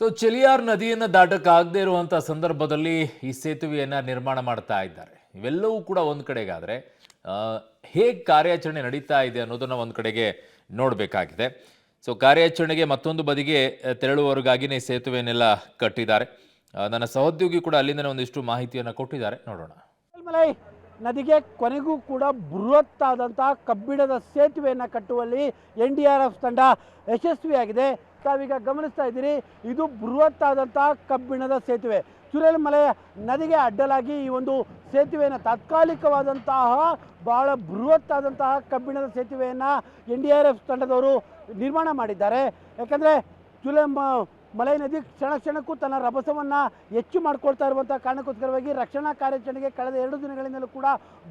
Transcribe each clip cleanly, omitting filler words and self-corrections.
ಚೆಲಿಯಾರ್ ನದಿಯನ್ನು ದಾಟಕ್ಕಾಗದೇ ಇರುವಂಥ ಸಂದರ್ಭದಲ್ಲಿ ಈ ಸೇತುವೆಯನ್ನು ನಿರ್ಮಾಣ ಮಾಡ್ತಾ ಇದ್ದಾರೆ. ಇವೆಲ್ಲವೂ ಕೂಡ ಒಂದು ಕಡೆಗಾದರೆ ಹೇಗೆ ಕಾರ್ಯಾಚರಣೆ ನಡೀತಾ ಇದೆ ಅನ್ನೋದನ್ನು ಒಂದು ಕಡೆಗೆ ನೋಡಬೇಕಾಗಿದೆ. ಕಾರ್ಯಾಚರಣೆಗೆ ಮತ್ತೊಂದು ಬದಿಗೆ ತೆರಳುವವರಿಗಾಗಿನೇ ಸೇತುವೆಯನ್ನೆಲ್ಲ ಕಟ್ಟಿದ್ದಾರೆ. ನನ್ನ ಸಹೋದ್ಯೋಗಿ ಕೂಡ ಅಲ್ಲಿಂದನೇ ಒಂದಿಷ್ಟು ಮಾಹಿತಿಯನ್ನು ಕೊಟ್ಟಿದ್ದಾರೆ, ನೋಡೋಣ. ಮಲೈ ನದಿಗೆ ಕೊನೆಗೂ ಕೂಡ ಬೃಹತ್ತಾದಂತಹ ಕಬ್ಬಿಣದ ಸೇತುವೆಯನ್ನು ಕಟ್ಟುವಲ್ಲಿ NDRF ತಂಡ ಯಶಸ್ವಿಯಾಗಿದೆ. ತಾವೀಗ ಗಮನಿಸ್ತಾ ಇದ್ದೀರಿ, ಇದು ಬೃಹತ್ತಾದಂತಹ ಕಬ್ಬಿಣದ ಸೇತುವೆ. ಚುರಲ್ಮಲೆ ನದಿಗೆ ಅಡ್ಡಲಾಗಿ ಈ ಒಂದು ಸೇತುವೆಯನ್ನು ತಾತ್ಕಾಲಿಕವಾದಂತಹ ಬಹಳ ಬೃಹತ್ತಾದಂತಹ ಕಬ್ಬಿಣದ ಸೇತುವೆಯನ್ನು NDRF ತಂಡದವರು ನಿರ್ಮಾಣ ಮಾಡಿದ್ದಾರೆ. ಯಾಕಂದರೆ ಮಲೈ ನದಿ ಕ್ಷಣ ಕ್ಷಣಕ್ಕೂ ತನ್ನ ರಭಸವನ್ನು ಹೆಚ್ಚು ಮಾಡ್ಕೊಳ್ತಾ ಇರುವಂಥ ಕಾರಣಕ್ಕೋಸ್ಕರವಾಗಿ ರಕ್ಷಣಾ ಕಾರ್ಯಾಚರಣೆಗೆ ಕಳೆದ 2 ದಿನಗಳಿಂದಲೂ ಕೂಡ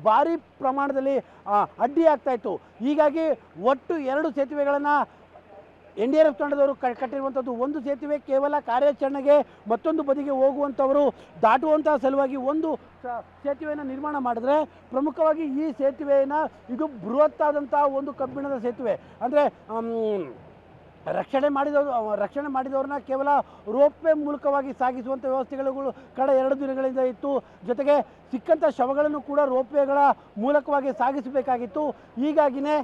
ಭಾರಿ ಪ್ರಮಾಣದಲ್ಲಿ ಅಡ್ಡಿ ಆಗ್ತಾ ಇತ್ತು. ಹೀಗಾಗಿ ಒಟ್ಟು 2 ಸೇತುವೆಗಳನ್ನು NDRF ತಂಡದವರು ಕಟ್ಟಿರುವಂಥದ್ದು. ಒಂದು ಸೇತುವೆ ಕೇವಲ ಕಾರ್ಯಾಚರಣೆಗೆ ಮತ್ತೊಂದು ಬದಿಗೆ ಹೋಗುವಂಥವರು ದಾಟುವಂತಹ ಸಲುವಾಗಿ ಒಂದು ಸೇತುವೆಯನ್ನು ನಿರ್ಮಾಣ ಮಾಡಿದ್ರೆ, ಪ್ರಮುಖವಾಗಿ ಈ ಸೇತುವೆಯನ್ನು ಇದು ಬೃಹತ್ತಾದಂತಹ ಒಂದು ಕಬ್ಬಿಣದ ಸೇತುವೆ. ಅಂದರೆ ರಕ್ಷಣೆ ಮಾಡಿದವ್ರನ್ನ ಕೇವಲ ರೋಪ್ವೇ ಮೂಲಕವಾಗಿ ಸಾಗಿಸುವಂಥ ವ್ಯವಸ್ಥೆಗಳು ಕಳೆದ 2 ದಿನಗಳಿಂದ ಇತ್ತು. ಜೊತೆಗೆ ಸಿಕ್ಕಂಥ ಶವಗಳನ್ನು ಕೂಡ ರೋಪ್ವೇಗಳ ಮೂಲಕವಾಗಿ ಸಾಗಿಸಬೇಕಾಗಿತ್ತು. ಹೀಗಾಗಿಯೇ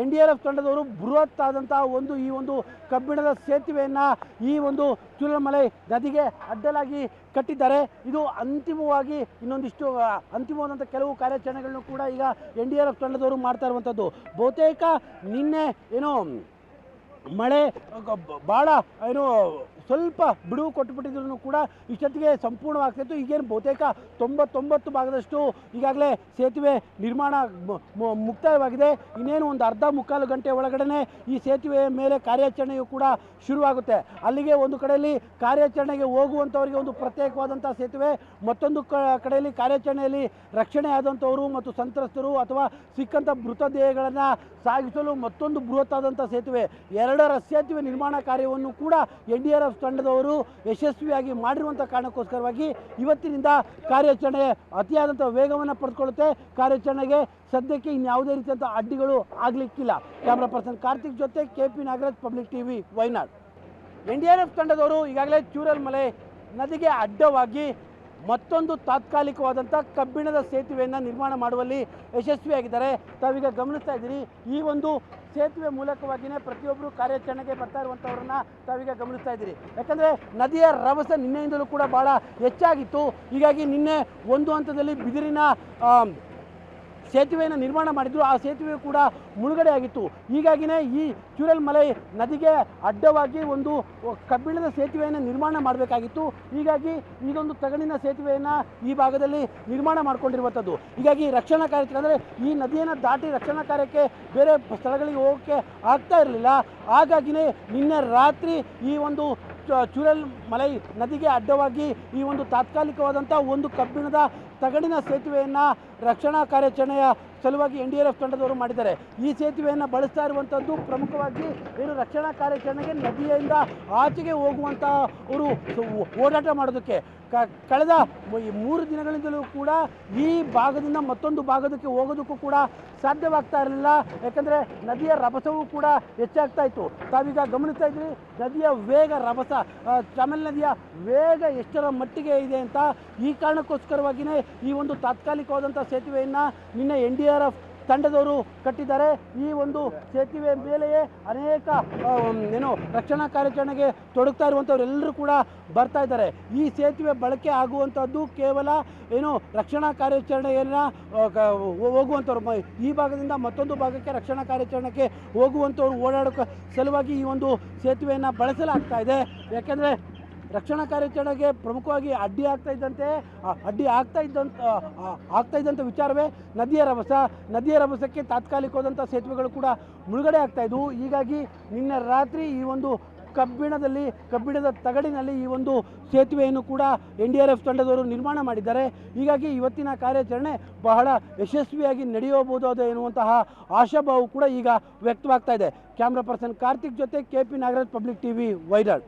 NDRF ತಂಡದವರು ಬೃಹತ್ತಾದಂತಹ ಈ ಒಂದು ಕಬ್ಬಿಣದ ಸೇತುವೆಯನ್ನು ಈ ಒಂದು ಚುರಲ್ಮಲೆ ನದಿಗೆ ಅಡ್ಡಲಾಗಿ ಕಟ್ಟಿದ್ದಾರೆ. ಇದು ಅಂತಿಮವಾಗಿ ಇನ್ನೊಂದಿಷ್ಟು ಅಂತಿಮವಾದಂಥ ಕೆಲವು ಕಾರ್ಯಾಚರಣೆಗಳನ್ನು ಕೂಡ ಈಗ NDRF ತಂಡದವರು ಮಾಡ್ತಾ ಇರುವಂಥದ್ದು. ಬಹುತೇಕ ನಿನ್ನೆ ಮಳೆ ಭಾಳ ಸ್ವಲ್ಪ ಬಿಡುವು ಕೊಟ್ಟುಬಿಟ್ಟಿದ್ರು ಕೂಡ ಇಷ್ಟೊತ್ತಿಗೆ ಸಂಪೂರ್ಣವಾಗ್ತಿತ್ತು. ಈಗೇನು ಬಹುತೇಕ 99 ಭಾಗದಷ್ಟು ಈಗಾಗಲೇ ಸೇತುವೆ ನಿರ್ಮಾಣ ಮುಕ್ತಾಯವಾಗಿದೆ. ಇನ್ನೇನು ಒಂದು ಅರ್ಧ ಮುಕ್ಕಾಲು ಗಂಟೆ ಒಳಗಡೆ ಈ ಸೇತುವೆಯ ಮೇಲೆ ಕಾರ್ಯಾಚರಣೆಯು ಕೂಡ ಶುರುವಾಗುತ್ತೆ. ಅಲ್ಲಿಗೆ ಒಂದು ಕಡೆಯಲ್ಲಿ ಕಾರ್ಯಾಚರಣೆಗೆ ಹೋಗುವಂಥವರಿಗೆ ಒಂದು ಪ್ರತ್ಯೇಕವಾದಂಥ ಸೇತುವೆ, ಮತ್ತೊಂದು ಕಡೆಯಲ್ಲಿ ಕಾರ್ಯಾಚರಣೆಯಲ್ಲಿ ರಕ್ಷಣೆ ಆದಂಥವರು ಮತ್ತು ಸಂತ್ರಸ್ತರು ಅಥವಾ ಸಿಕ್ಕಂಥ ಮೃತದೇಹಗಳನ್ನು ಸಾಗಿಸಲು ಮತ್ತೊಂದು ಬೃಹತ್ತಾದಂಥ ಸೇತುವೆ. 2ರ ಸೇತುವೆ ನಿರ್ಮಾಣ ಕಾರ್ಯವನ್ನು ಕೂಡ NDRF ತಂಡದವರು ಯಶಸ್ವಿಯಾಗಿ ಮಾಡಿರುವಂಥ ಕಾರಣಕ್ಕೋಸ್ಕರವಾಗಿ ಇವತ್ತಿನಿಂದ ಕಾರ್ಯಾಚರಣೆ ಅತಿಯಾದಂಥ ವೇಗವನ್ನು ಪಡೆದುಕೊಳ್ಳುತ್ತೆ. ಕಾರ್ಯಾಚರಣೆಗೆ ಸದ್ಯಕ್ಕೆ ಇನ್ಯಾವುದೇ ರೀತಿಯಂಥ ಅಡ್ಡಿಗಳು ಆಗಲಿಕ್ಕಿಲ್ಲ. ಕ್ಯಾಮ್ರಾ ಪರ್ಸನ್ ಕಾರ್ತಿಕ್ ಜೊತೆ KP Nagaraj, public TV, Wayanad. NDRF ತಂಡದವರು ಈಗಾಗಲೇ ಚೂರಲ್ಮಲೆ ನದಿಗೆ ಅಡ್ಡವಾಗಿ ಮತ್ತೊಂದು ತಾತ್ಕಾಲಿಕವಾದಂಥ ಕಬ್ಬಿಣದ ಸೇತುವೆಯನ್ನು ನಿರ್ಮಾಣ ಮಾಡುವಲ್ಲಿ ಯಶಸ್ವಿಯಾಗಿದ್ದಾರೆ. ತಾವೀಗ ಗಮನಿಸ್ತಾ ಇದ್ದೀರಿ, ಈ ಒಂದು ಸೇತುವೆ ಮೂಲಕವಾಗಿಯೇ ಪ್ರತಿಯೊಬ್ಬರು ಕಾರ್ಯಾಚರಣೆಗೆ ಬರ್ತಾ ಇರುವಂಥವ್ರನ್ನ ತಾವೀಗ ಗಮನಿಸ್ತಾ ಇದ್ದೀರಿ. ಯಾಕಂದರೆ ನದಿಯ ರಭಸ ನಿನ್ನೆಯಿಂದಲೂ ಕೂಡ ಭಾಳ ಹೆಚ್ಚಾಗಿತ್ತು. ಹೀಗಾಗಿ ನಿನ್ನೆ ಒಂದು ಹಂತದಲ್ಲಿ ಬಿದಿರಿನ ಸೇತುವೆಯನ್ನು ನಿರ್ಮಾಣ ಮಾಡಿದ್ರು. ಆ ಸೇತುವೆ ಕೂಡ ಮುಳುಗಡೆ ಆಗಿತ್ತು. ಹೀಗಾಗಿಯೇ ಈ ಚೂರಲ್ಮಲೆ ನದಿಗೆ ಅಡ್ಡವಾಗಿ ಒಂದು ಕಬ್ಬಿಣದ ಸೇತುವೆಯನ್ನು ನಿರ್ಮಾಣ ಮಾಡಬೇಕಾಗಿತ್ತು. ಹೀಗಾಗಿ ಇದೊಂದು ತಗಡಿನ ಸೇತುವೆಯನ್ನು ಈ ಭಾಗದಲ್ಲಿ ನಿರ್ಮಾಣ ಮಾಡಿಕೊಂಡಿರುವಂಥದ್ದು. ಹೀಗಾಗಿ ರಕ್ಷಣಾ ಕಾರ್ಯಕ್ಕೆ, ಅಂದರೆ ಈ ನದಿಯನ್ನು ದಾಟಿ ರಕ್ಷಣಾ ಕಾರ್ಯಕ್ಕೆ ಬೇರೆ ಸ್ಥಳಗಳಿಗೆ ಹೋಗೋಕ್ಕೆ ಆಗ್ತಾ ಇರಲಿಲ್ಲ. ಹಾಗಾಗಿಯೇ ನಿನ್ನೆ ರಾತ್ರಿ ಈ ಒಂದು ಚೂರಲ್ಮಲೆ ನದಿಗೆ ಅಡ್ಡವಾಗಿ ಈ ಒಂದು ತಾತ್ಕಾಲಿಕವಾದಂಥ ಒಂದು ಕಬ್ಬಿಣದ ತಗಡಿನ ಸೇತುವೆಯನ್ನು ರಕ್ಷಣಾ ಕಾರ್ಯಾಚರಣೆಯ ಸಲುವಾಗಿ NDRF ತಂಡದವರು ಮಾಡಿದ್ದಾರೆ. ಈ ಸೇತುವೆಯನ್ನು ಬಳಸ್ತಾ ಇರುವಂಥದ್ದು ಪ್ರಮುಖವಾಗಿ ರಕ್ಷಣಾ ಕಾರ್ಯಾಚರಣೆಗೆ ನದಿಯಿಂದ ಆಚೆಗೆ ಹೋಗುವಂಥ ಅವರು ಓಡಾಟ ಮಾಡೋದಕ್ಕೆ. ಕಳೆದ 3 ದಿನಗಳಿಂದಲೂ ಕೂಡ ಈ ಭಾಗದಿಂದ ಮತ್ತೊಂದು ಭಾಗದಕ್ಕೆ ಹೋಗೋದಕ್ಕೂ ಕೂಡ ಸಾಧ್ಯವಾಗ್ತಾ ಇರಲಿಲ್ಲ. ಯಾಕಂದರೆ ನದಿಯ ರಭಸವೂ ಕೂಡ ಹೆಚ್ಚಾಗ್ತಾ ಇತ್ತು. ತಾವೀಗ ಗಮನಿಸ್ತಾ ಇದ್ರಿ, ನದಿಯ ವೇಗ, ರಭಸ, ಚಾಮಲ್ ನದಿಯ ವೇಗ ಎಷ್ಟರ ಮಟ್ಟಿಗೆ ಇದೆ ಅಂತ. ಈ ಕಾರಣಕ್ಕೋಸ್ಕರವಾಗಿಯೇ ಈ ಒಂದು ತಾತ್ಕಾಲಿಕವಾದಂಥ ಸೇತುವೆಯನ್ನು ನಿನ್ನೆ NDRF ತಂಡದವರು ಕಟ್ಟಿದ್ದಾರೆ. ಈ ಒಂದು ಸೇತುವೆ ಮೇಲೆಯೇ ಅನೇಕ ರಕ್ಷಣಾ ಕಾರ್ಯಾಚರಣೆಗೆ ತೊಡಗ್ತಾ ಇರುವಂಥವರೆಲ್ಲರೂ ಕೂಡ ಬರ್ತಾ ಇದ್ದಾರೆ. ಈ ಸೇತುವೆ ಬಳಕೆ ಆಗುವಂಥದ್ದು ಕೇವಲ ರಕ್ಷಣಾ ಕಾರ್ಯಾಚರಣೆಯನ್ನು ಹೋಗುವಂಥವ್ರು, ಈ ಭಾಗದಿಂದ ಮತ್ತೊಂದು ಭಾಗಕ್ಕೆ ರಕ್ಷಣಾ ಕಾರ್ಯಾಚರಣೆಗೆ ಹೋಗುವಂಥವ್ರು ಓಡಾಡೋಕ್ಕೆ ಸಲುವಾಗಿ ಈ ಒಂದು ಸೇತುವೆಯನ್ನು ಬಳಸಲಾಗ್ತಾ ಇದೆ. ಯಾಕೆಂದರೆ ರಕ್ಷಣಾ ಕಾರ್ಯಾಚರಣೆಗೆ ಪ್ರಮುಖವಾಗಿ ಅಡ್ಡಿ ಆಗ್ತಾ ಇದ್ದಂಥ ವಿಚಾರವೇ ನದಿಯ ರಭಸಕ್ಕೆ ತಾತ್ಕಾಲಿಕವಾದಂಥ ಸೇತುವೆಗಳು ಕೂಡ ಮುಳುಗಡೆ ಆಗ್ತಾ ಇದ್ವು. ಹೀಗಾಗಿ ನಿನ್ನೆ ರಾತ್ರಿ ಈ ಒಂದು ಕಬ್ಬಿಣದ ತಗಡಿನಲ್ಲಿ ಈ ಒಂದು ಸೇತುವೆಯನ್ನು ಕೂಡ NDRF ತಂಡದವರು ನಿರ್ಮಾಣ ಮಾಡಿದ್ದಾರೆ. ಹೀಗಾಗಿ ಇವತ್ತಿನ ಕಾರ್ಯಾಚರಣೆ ಬಹಳ ಯಶಸ್ವಿಯಾಗಿ ನಡೆಯಬಹುದು ಎನ್ನುವಂತಹ ಆಶಾಭಾವ ಕೂಡ ಈಗ ವ್ಯಕ್ತವಾಗ್ತಾ ಇದೆ. ಕ್ಯಾಮ್ರಾ ಪರ್ಸನ್ ಕಾರ್ತಿಕ್ ಜೊತೆ KP Nagaraj, public TV, Wayanad.